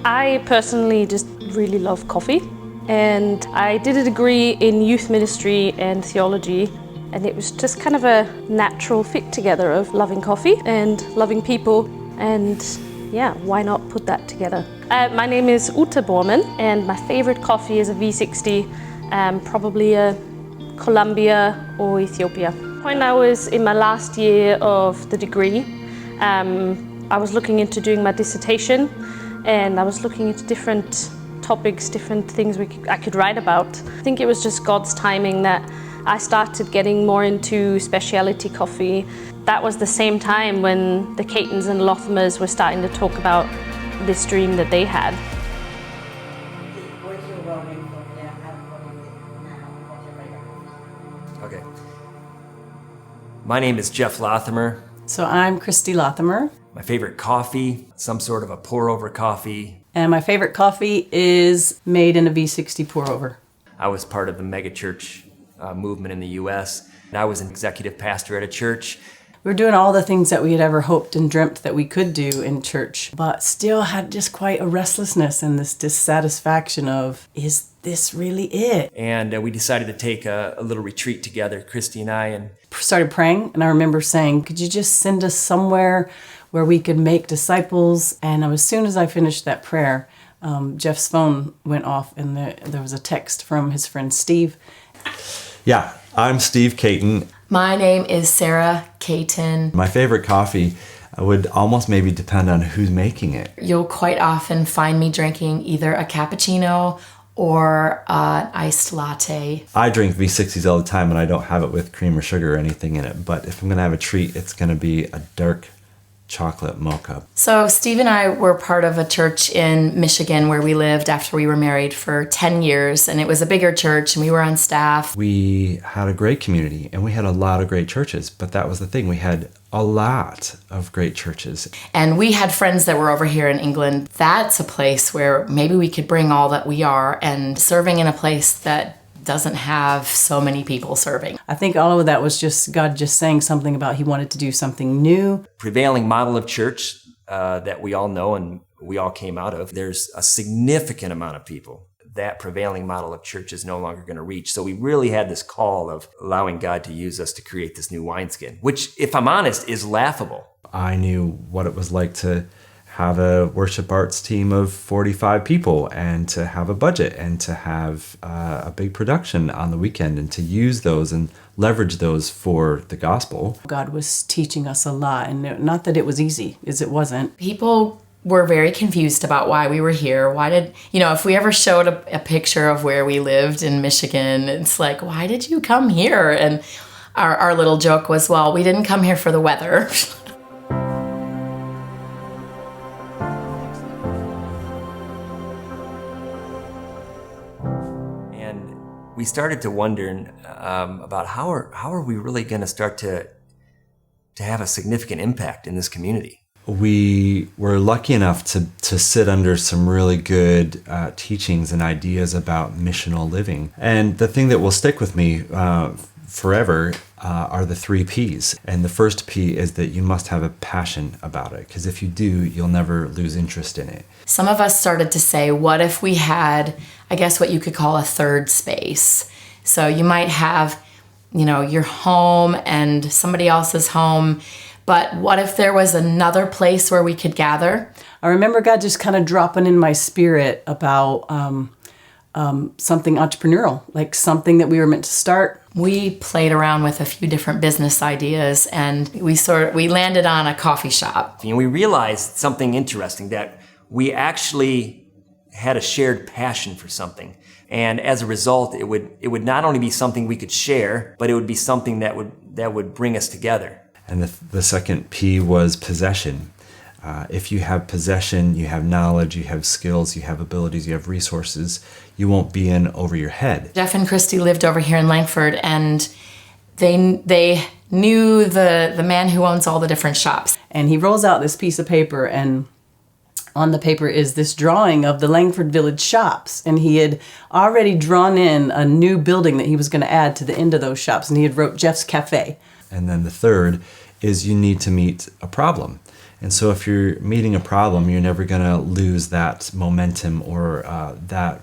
I personally just really love coffee, and I did a degree in youth ministry and theology, and it was just kind of a natural fit together of loving coffee and loving people, and yeah, why not put that together? My name is Ute Borman, and my favorite coffee is a V60, probably a Colombia or Ethiopia. When I was in my last year of the degree, I was looking into doing my dissertation, and I was looking into different topics, different things I could write about. I think it was just God's timing that I started getting more into specialty coffee. That was the same time when the Catons and Lothamers were starting to talk about this dream that they had. Okay. My name is Jeff Lothamer. So I'm Christy Lothamer. My favorite coffee, some sort of a pour-over coffee. And my favorite coffee is made in a V60 pour-over. I was part of the megachurch movement in the U.S. I was an executive pastor at a church. We were doing all the things that we had ever hoped and dreamt that we could do in church, but still had just quite a restlessness and this dissatisfaction of, is this really it? And we decided to take a little retreat together, Christy and I, and started praying. And I remember saying, could you just send us somewhere where we could make disciples? And as soon as I finished that prayer, Jeff's phone went off, and there was a text from his friend Steve. Yeah, I'm Steve Caton. My name is Sarah Caton. My favorite coffee would almost maybe depend on who's making it. You'll quite often find me drinking either a cappuccino or an iced latte. I drink V60s all the time, and I don't have it with cream or sugar or anything in it. But if I'm going to have a treat, it's going to be a dark chocolate mocha. So Steve and I were part of a church in Michigan where we lived after we were married for 10 years, and it was a bigger church, and we were on staff. We had a great community, and we had a lot of great churches, but that was the thing. We had a lot of great churches. And we had friends that were over here in England. That's a place where maybe we could bring all that we are, and serving in a place that doesn't have so many people serving. I think all of that was just God just saying something about he wanted to do something new. Prevailing model of church that we all know and we all came out of, there's a significant amount of people that prevailing model of church is no longer going to reach. So we really had this call of allowing God to use us to create this new wineskin, which, if I'm honest, is laughable. I knew what it was like to have a worship arts team of 45 people, and to have a budget, and to have a big production on the weekend, and to use those and leverage those for the gospel. God was teaching us a lot, and not that it was easy, as it wasn't. People were very confused about why we were here. Why did, if we ever showed a picture of where we lived in Michigan, it's like, why did you come here? And our little joke was, well, we didn't come here for the weather. We started to wonder about how are we really going to start to have a significant impact in this community. We were lucky enough to sit under some really good teachings and ideas about missional living. And the thing that will stick with me forever are the 3 P's. And the first P is that you must have a passion about it, because if you do, you'll never lose interest in it. Some of us started to say, what if we had, I guess what you could call a third space? So you might have, your home and somebody else's home, but what if there was another place where we could gather? I remember God just kind of dropping in my spirit about something entrepreneurial, like something that we were meant to start. We played around with a few different business ideas, and we landed on a coffee shop. And we realized something interesting, that we actually had a shared passion for something. And as a result, it would not only be something we could share, but it would be something that would bring us together. And the second P was possession. If you have possession, you have knowledge, you have skills, you have abilities, you have resources, you won't be in over your head. Jeff and Christy lived over here in Langford, and they knew the man who owns all the different shops. And he rolls out this piece of paper, and on the paper is this drawing of the Langford Village shops. And he had already drawn in a new building that he was going to add to the end of those shops. And he had wrote Jeff's Cafe. And then the third is you need to meet a problem. And so if you're meeting a problem, you're never going to lose that momentum or that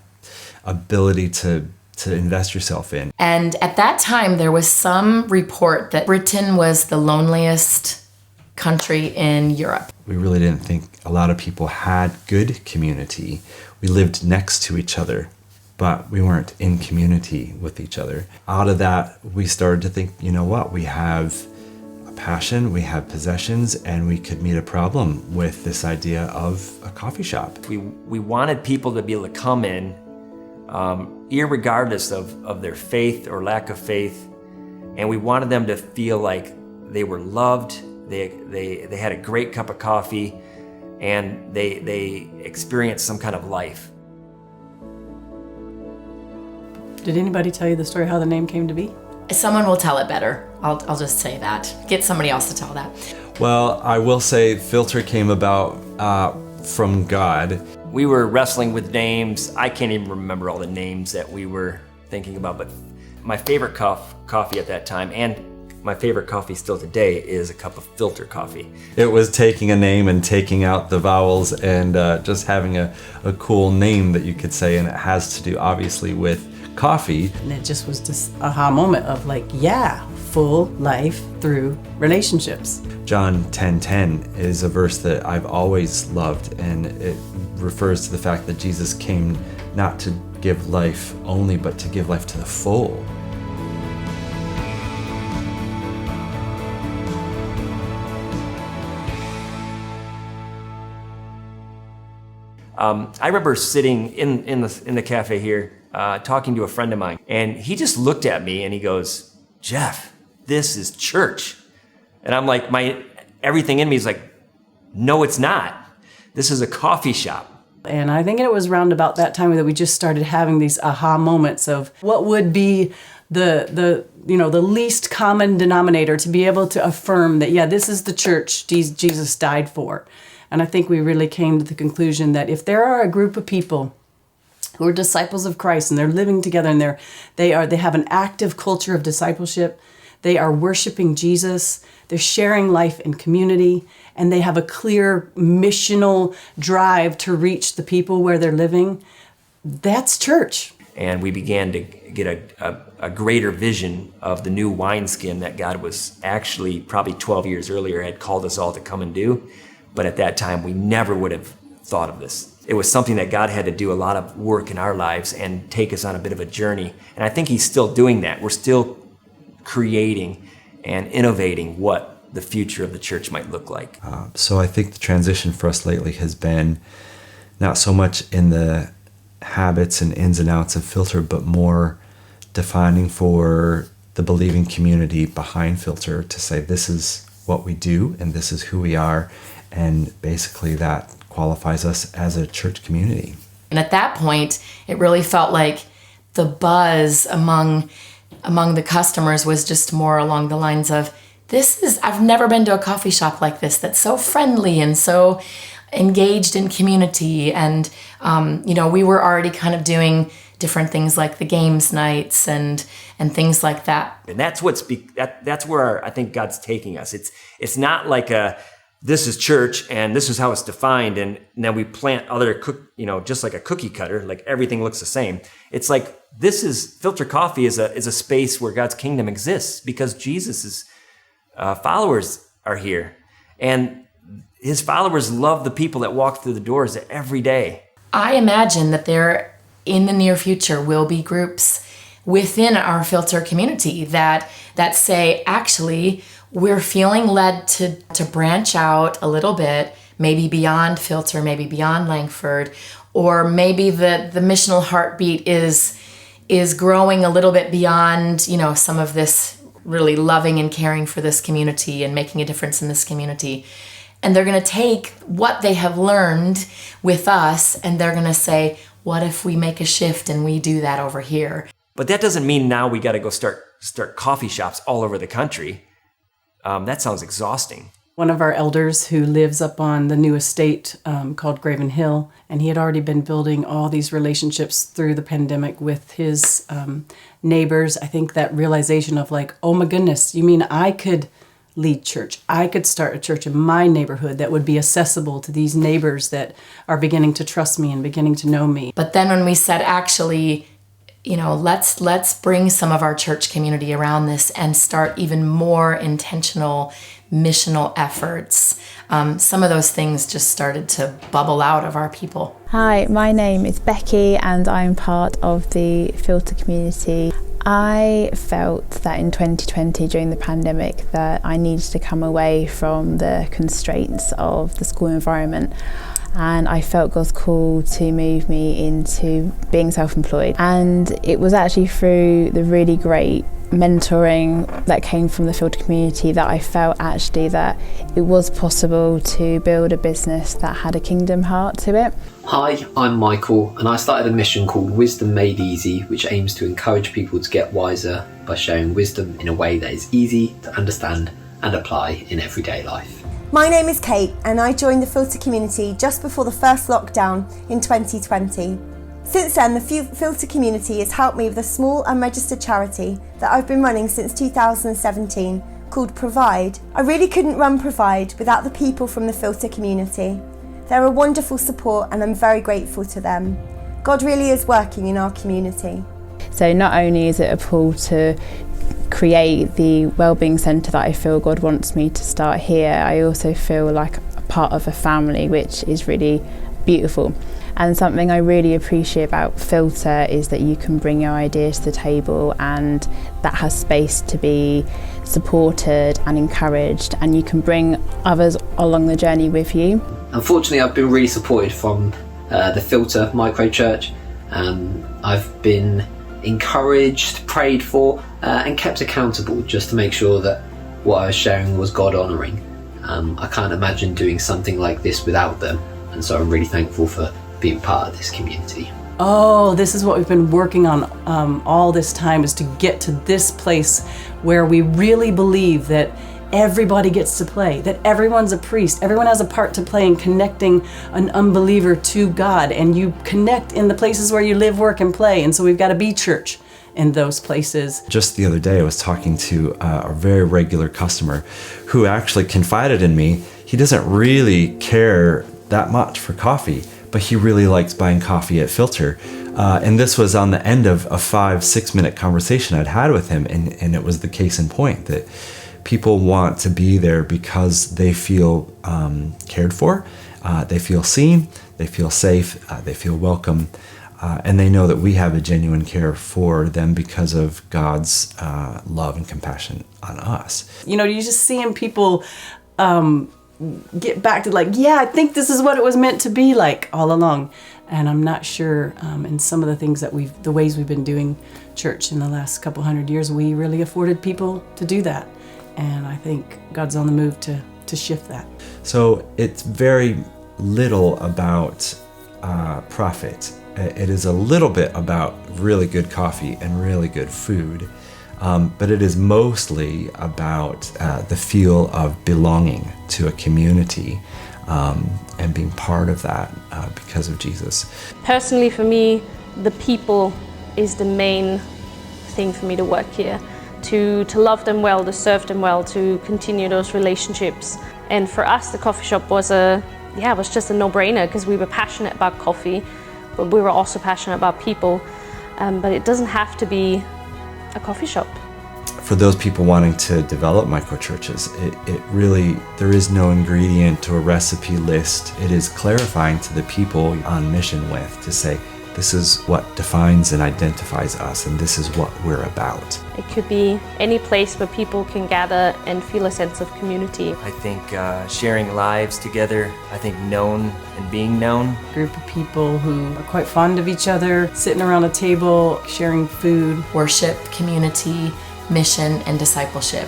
ability to invest yourself in. And at that time, there was some report that Britain was the loneliest country in Europe. We really didn't think a lot of people had good community. We lived next to each other, but we weren't in community with each other. Out of that, we started to think, you know what, we have a passion, we have possessions, and we could meet a problem with this idea of a coffee shop. We wanted people to be able to come in, irregardless of their faith or lack of faith, and we wanted them to feel like they were loved, they had a great cup of coffee, and they experienced some kind of life. Did anybody tell you the story how the name came to be? Someone will tell it better. I'll just say that. Get somebody else to tell that. Well, I will say Filter came about from God. We were wrestling with names. I can't even remember all the names that we were thinking about, but my favorite coffee at that time, and my favorite coffee still today, is a cup of filter coffee. It was taking a name and taking out the vowels and just having a cool name that you could say, and it has to do obviously with coffee. And it just was this aha moment of like, yeah, full life through relationships. John 10:10 is a verse that I've always loved, and it refers to the fact that Jesus came not to give life only, but to give life to the full. I remember sitting in the cafe here, talking to a friend of mine, and he just looked at me and he goes, "Jeff, this is church." And I'm like, everything in me is like, no, it's not. This is a coffee shop. And I think it was around about that time that we just started having these aha moments of what would be the least common denominator to be able to affirm that, yeah, this is the church Jesus died for. And I think we really came to the conclusion that if there are a group of people who are disciples of Christ and they're living together and they have an active culture of discipleship, they are worshiping Jesus, they're sharing life in community, and they have a clear missional drive to reach the people where they're living, that's church. And we began to get a greater vision of the new wineskin that God was actually probably 12 years earlier had called us all to come and do. But at that time, we never would have thought of this. It was something that God had to do a lot of work in our lives and take us on a bit of a journey. And I think he's still doing that. We're still creating and innovating what the future of the church might look like. So I think the transition for us lately has been not so much in the habits and ins and outs of Filter, but more defining for the believing community behind Filter to say this is what we do and this is who we are, and basically that qualifies us as a church community. And at that point, it really felt like the buzz among the customers was just more along the lines of, I've never been to a coffee shop like this that's so friendly and so engaged in community. And, we were already kind of doing different things like the games nights and things like that. And that's that's where I think God's taking us. It's not like this is church and this is how it's defined, and then we plant other just like a cookie cutter, like everything looks the same. It's like Filter Coffee is a space where God's kingdom exists because Jesus's followers are here, and his followers love the people that walk through the doors every day. I imagine that there in the near future will be groups within our Filter community that say, actually, we're feeling led to branch out a little bit, maybe beyond Filter, maybe beyond Langford, or maybe the missional heartbeat is growing a little bit beyond, some of this really loving and caring for this community and making a difference in this community. And they're going to take what they have learned with us and they're going to say, what if we make a shift and we do that over here? But that doesn't mean now we got to go start coffee shops all over the country. That sounds exhausting. One of our elders who lives up on the new estate called Graven Hill, and he had already been building all these relationships through the pandemic with his neighbors. I think that realization of like, oh my goodness, you mean I could lead church. I could start a church in my neighborhood that would be accessible to these neighbors that are beginning to trust me and beginning to know me. But then when we said, actually, let's bring some of our church community around this and start even more intentional missional efforts, some of those things just started to bubble out of our people. Hi, my name is Becky and I'm part of the FLTR community. I felt that in 2020 during the pandemic that I needed to come away from the constraints of the school environment, and I felt God's call to move me into being self-employed. And it was actually through the really great mentoring that came from the FLTR community that I felt actually that it was possible to build a business that had a kingdom heart to it. Hi, I'm Michael, and I started a mission called Wisdom Made Easy, which aims to encourage people to get wiser by sharing wisdom in a way that is easy to understand and apply in everyday life. My name is Kate, and I joined the FLTR community just before the first lockdown in 2020. Since then, the FLTR community has helped me with a small unregistered charity that I've been running since 2017 called Provide. I really couldn't run Provide without the people from the FLTR community. They're a wonderful support and I'm very grateful to them. God really is working in our community. So not only is it a pull to create the wellbeing centre that I feel God wants me to start here, I also feel like a part of a family, which is really beautiful. And something I really appreciate about FLTR is that you can bring your ideas to the table and that has space to be supported and encouraged, and you can bring others along the journey with you. Unfortunately, I've been really supported from the FLTR microchurch. I've been encouraged, prayed for, and kept accountable just to make sure that what I was sharing was God honouring. I can't imagine doing something like this without them, and so I'm really thankful for being part of this community. Oh, this is what we've been working on all this time, is to get to this place where we really believe that everybody gets to play, that everyone's a priest, everyone has a part to play in connecting an unbeliever to God, and you connect in the places where you live, work, and play, and so we've got to be church in those places. Just the other day, I was talking to a very regular customer who actually confided in me. He doesn't really care that much for coffee, but he really likes buying coffee at FLTR. And this was on the end of a 5-6 minute conversation I'd had with him, and it was the case in point that people want to be there because they feel cared for, they feel seen, they feel safe, they feel welcome, and they know that we have a genuine care for them because of God's love and compassion on us. You just seeing people get back to like, yeah, I think this is what it was meant to be like all along. And I'm not sure in some of the things that the ways we've been doing church in the last couple hundred years, we really afforded people to do that. And I think God's on the move to shift that. So it's very little about profit. It is a little bit about really good coffee and really good food. But it is mostly about the feel of belonging to a community and being part of that because of Jesus. Personally, for me, the people is the main thing for me to work here. To love them well, to serve them well, to continue those relationships. And for us, the coffee shop was just a no-brainer because we were passionate about coffee, but we were also passionate about people. But it doesn't have to be a coffee shop. For those people wanting to develop microchurches, it really, there is no ingredient or recipe list. It is clarifying to the people on mission with to say, this is what defines and identifies us, and this is what we're about. It could be any place where people can gather and feel a sense of community. I think sharing lives together, I think known and being known. A group of people who are quite fond of each other, sitting around a table, sharing food. Worship, community, mission, and discipleship.